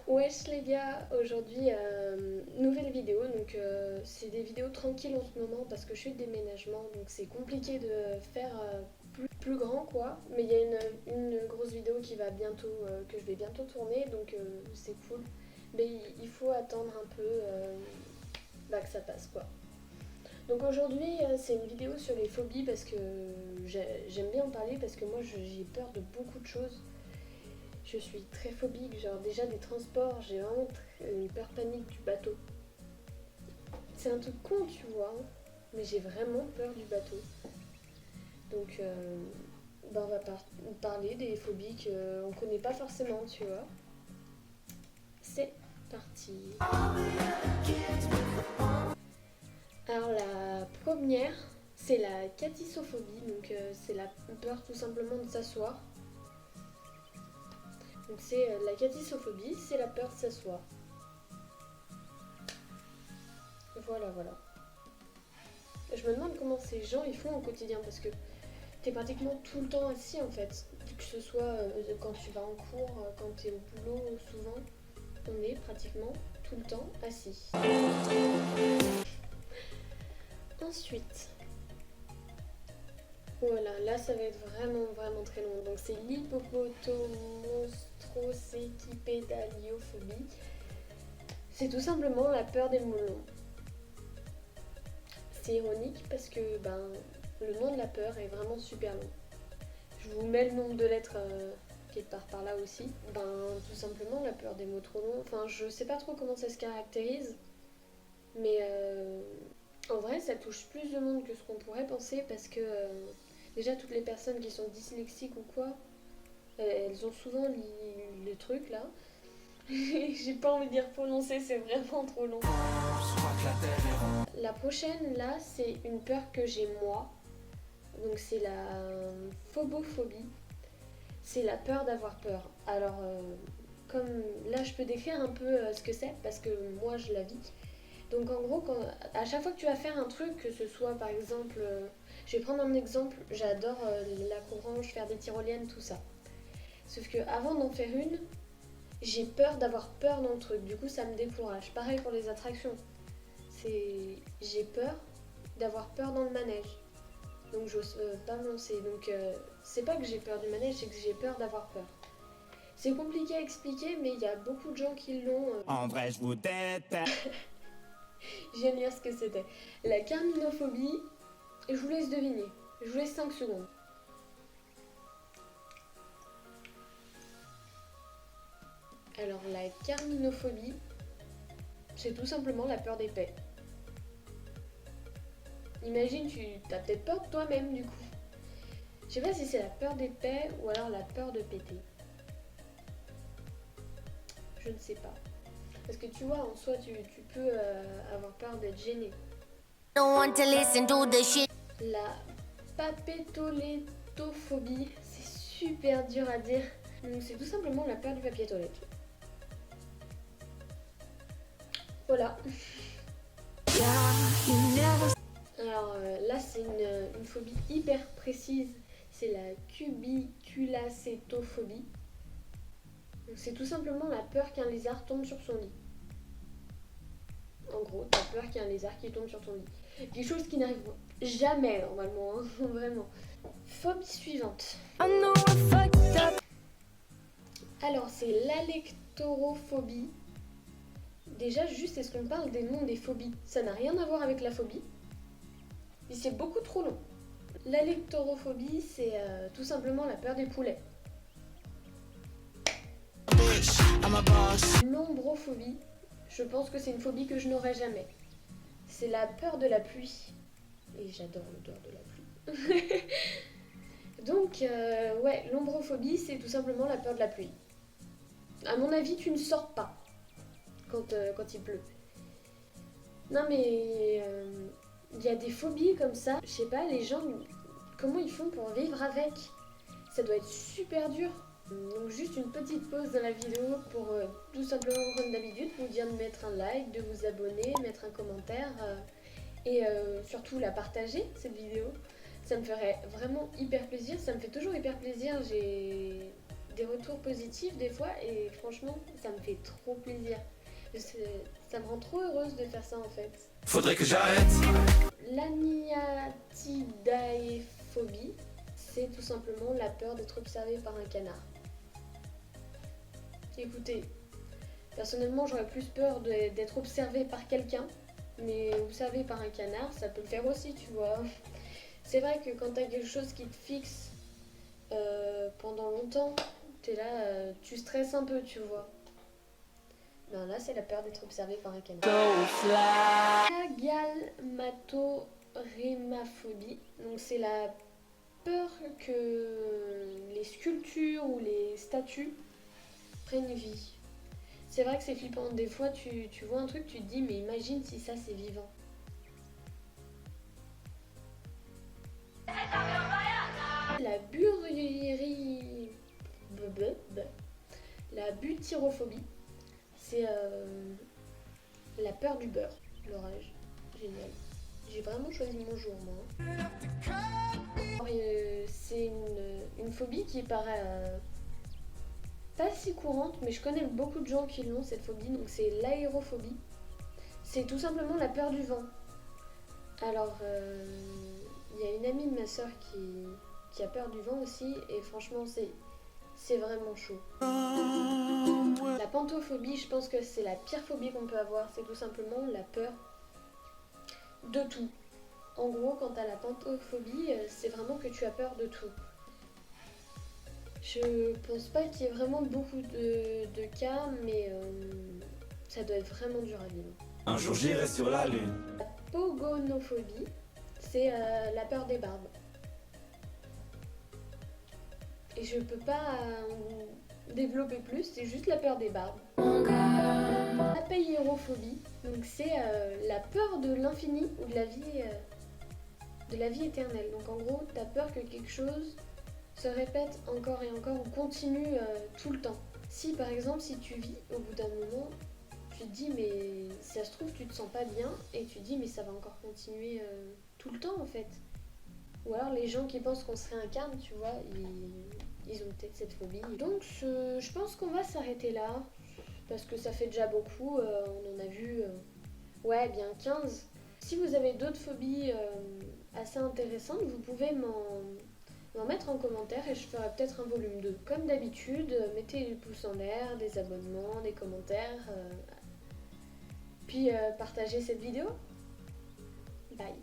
Wesh les gars, aujourd'hui nouvelle vidéo, donc c'est des vidéos tranquilles en ce moment parce que je suis de déménagement, donc c'est compliqué de faire plus grand quoi, mais il y a une grosse vidéo qui va bientôt, que je vais bientôt tourner, donc c'est cool, mais il faut attendre un peu que ça passe quoi. Donc aujourd'hui c'est une vidéo sur les phobies parce que j'aime bien en parler parce que moi j'ai peur de beaucoup de choses. Je suis très phobique, genre déjà des transports, j'ai vraiment une peur panique du bateau. C'est un truc con, tu vois, hein, mais j'ai vraiment peur du bateau. Donc, on va parler des phobies qu'on connaît pas forcément, tu vois. C'est parti. Alors la première, c'est la katissophobie, donc c'est la peur tout simplement de s'asseoir. Donc c'est la katissophobie, c'est la peur de s'asseoir. Voilà. Je me demande comment ces gens ils font au quotidien parce que t'es pratiquement tout le temps assis en fait. Que ce soit quand tu vas en cours, quand t'es au boulot, souvent on est pratiquement tout le temps assis. Ensuite, voilà, là ça va être vraiment très long. Donc c'est l'hippopotomonstrosépipédaliophobie. C'est tout simplement la peur des melons. C'est ironique parce que le nom de la peur est vraiment super long. Je vous mets le nombre de lettres quelque part par là aussi. Tout simplement la peur des mots trop longs. Enfin, je sais pas trop comment ça se caractérise, mais en vrai, ça touche plus de monde que ce qu'on pourrait penser parce que déjà toutes les personnes qui sont dyslexiques ou quoi, elles ont souvent les trucs là. J'ai pas envie de dire prononcer, c'est vraiment trop long. La prochaine là, c'est une peur que j'ai moi. Donc c'est la phobophobie. C'est la peur d'avoir peur. Alors, comme là, je peux décrire un peu ce que c'est parce que moi, je la vis. Donc, en gros, à chaque fois que tu vas faire un truc, que ce soit par exemple, je vais prendre un exemple, j'adore la courange, faire des tyroliennes, tout ça. Sauf que avant d'en faire une, j'ai peur d'avoir peur dans le truc. Du coup, ça me décourage. Pareil pour les attractions. J'ai peur d'avoir peur dans le manège. Donc j'ose pas me lancer. Donc c'est pas que j'ai peur du manège, c'est que j'ai peur d'avoir peur. C'est compliqué à expliquer, mais il y a beaucoup de gens qui l'ont. En vrai, je vous déteste. Je viens de lire ce que c'était. La carminophobie, je vous laisse deviner. Je vous laisse 5 secondes. Alors la carminophobie, c'est tout simplement la peur des paix. Imagine, tu as peut-être peur de toi-même du coup. Je sais pas si c'est la peur des paix ou alors la peur de péter. Je ne sais pas. Parce que tu vois, en soi, tu peux avoir peur d'être gêné. La papétolétophobie, c'est super dur à dire. Donc c'est tout simplement la peur du papier toilette. Voilà. Alors là, c'est une phobie hyper précise. C'est la cubiculacétophobie. Donc c'est tout simplement la peur qu'un lézard tombe sur son lit. En gros, t'as peur qu'il y ait un lézard qui tombe sur ton lit. Quelque chose qui n'arrive jamais normalement, hein, vraiment. Phobie suivante. Alors, c'est l'alectorophobie. Déjà, juste, est-ce qu'on parle des noms des phobies? Ça n'a rien à voir avec la phobie. Mais c'est beaucoup trop long. L'alectorophobie, c'est tout simplement la peur des poulets. L'ombrophobie, je pense que c'est une phobie que je n'aurai jamais. C'est la peur de la pluie. Et j'adore l'odeur de la pluie. Donc, ouais, l'ombrophobie, c'est tout simplement la peur de la pluie. À mon avis, tu ne sors pas quand il pleut. Non, mais il y a des phobies comme ça. Je sais pas, les gens, comment ils font pour vivre avec? Ça doit être super dur. Donc juste une petite pause dans la vidéo pour tout simplement, comme d'habitude, vous dire de mettre un like, de vous abonner, mettre un commentaire et surtout la partager, cette vidéo. Ça me ferait vraiment hyper plaisir, ça me fait toujours hyper plaisir. J'ai des retours positifs des fois et franchement ça me fait trop plaisir. Ça me rend trop heureuse de faire ça en fait. Faudrait que j'arrête. L'aniatidaephobie, c'est tout simplement la peur d'être observé par un canard. Écoutez, personnellement j'aurais plus peur d'être observé par quelqu'un, mais observé par un canard ça peut le faire aussi, tu vois. C'est vrai que quand t'as quelque chose qui te fixe pendant longtemps, t'es là, tu stresses un peu, tu vois. Ben là, c'est la peur d'être observé par un canard. Agalmatorémaphobie. Donc c'est la peur que les sculptures ou les statues prennent vie. C'est vrai que c'est flippant. Des fois, tu vois un truc, tu te dis, mais imagine si ça, c'est vivant. La La butyrophobie, c'est la peur du beurre, l'orage. Génial. J'ai vraiment choisi mon jour, moi. C'est une phobie qui paraît pas si courante, mais je connais beaucoup de gens qui l'ont, cette phobie. Donc c'est l'aérophobie. C'est tout simplement la peur du vent. Alors, il y a une amie de ma soeur qui a peur du vent aussi, et franchement, c'est vraiment chaud. La pantophobie, je pense que c'est la pire phobie qu'on peut avoir. C'est tout simplement la peur de tout. En gros, quand t'as la pantophobie, c'est vraiment que tu as peur de tout. Je pense pas qu'il y ait vraiment beaucoup de cas, mais ça doit être vraiment dur à vivre. Un jour j'irai sur la lune. La pogonophobie, c'est la peur des barbes. Et je peux pas développer plus, c'est juste la peur des barbes. La païrophobie, donc c'est la peur de l'infini ou de la vie éternelle. Donc en gros, t'as peur que quelque chose se répète encore et encore ou continue tout le temps. Si par exemple, si tu vis, au bout d'un moment, tu te dis mais si ça se trouve tu te sens pas bien et tu te dis mais ça va encore continuer tout le temps en fait. Ou alors les gens qui pensent qu'on se réincarne, tu vois, ils ont peut-être cette phobie. Donc je pense qu'on va s'arrêter là, parce que ça fait déjà beaucoup, on en a vu ouais, bien 15. Si vous avez d'autres phobies assez intéressantes, vous pouvez m'en mettre en commentaire et je ferai peut-être un volume 2. Comme d'habitude, mettez des pouces en l'air, des abonnements, des commentaires, puis partagez cette vidéo. Bye.